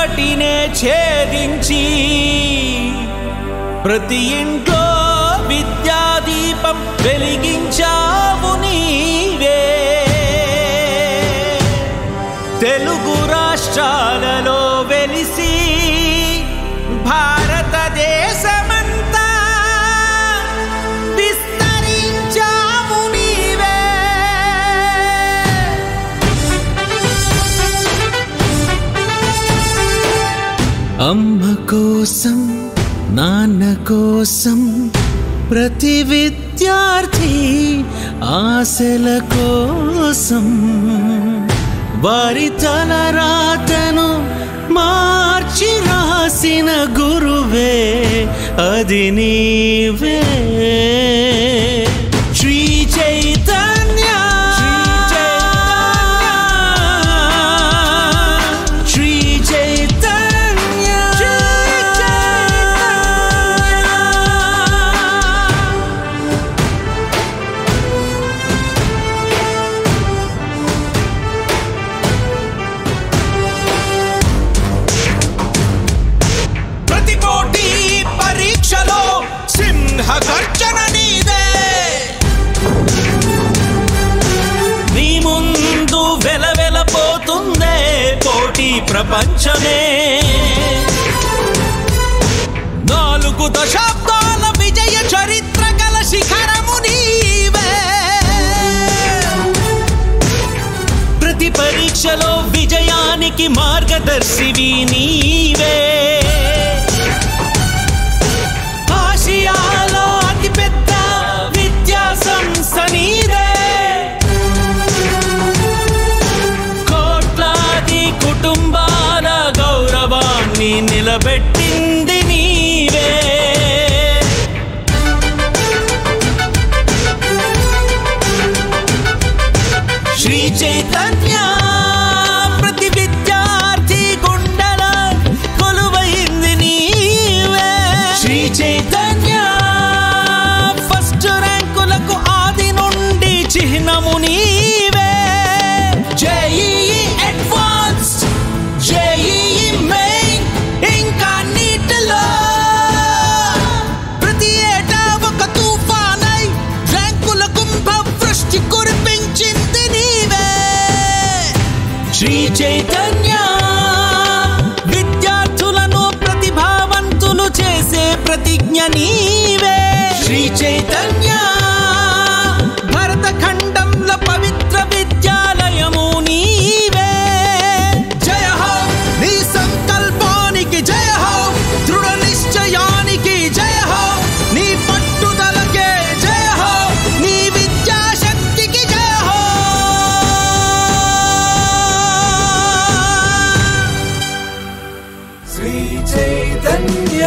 చీకటినే ఛేదించి ప్రతి ఇంట్లో విద్యాదీపం వెలిగించావు నీవే తెలుగు రాష్ట్రాలలో వెలిసి భారతదేశమంతా విస్తరించావు నీవే అమ్మ కోసం నాన్న కోసం ప్రతి విద్యార్థి ఆశల కోసం వారి తలరాతను మార్చి రాసిన గురువే అది నీవే శ్రీ చైతన్య శ్రీ చైతన్య పరీక్షలో సింహ గర్జన నీదే నీ ముందు వెలవెలపోతుందే పోటీ ప్రపంచమే 4 దశాబ్దాల విజయ చరిత్ర గల శిఖరము నీవే ప్రతి పరీక్షలో విజయానికి మార్గదర్శివి నీవే ఆసియాలో అతిపెద్ద విద్యా సంస్థ నీదే కోట్లాది కుటుంబాల గౌరవాన్ని నిలబెట్టింది నీవే శ్రీ చైతన్య ప్రతి విద్యార్థి గుండెల కొలువైంది నీవే శ్రీ చైతన్య ఫస్ట్ ర్యాంకులకు ఆది నుండి చిహ్నము నీవే జేఈఈ అడ్వాన్స్డ్ జేఈఈ మెయిన్ ఇంకా నీటిలో ప్రతి ఏటా ఒక తుఫానై ర్యాంకుల కుంభ వృష్టి కురిపించింది నీవే శ్రీ చైతన్య విద్యార్థులను ప్రతిభావంతులు చేసే ప్రతిజ్ఞ నీవే శ్రీ చైతన్య భరతఖండంలో పవిత్ర విద్యాలయము నీవే జయ హో నీ సంకల్పానికి జయ హో దృఢ నిశ్చయానికి జయ హో నీ పట్టుదలకే జయ హో నీ విద్యాశక్తికి జయ హో శ్రీ చైతన్య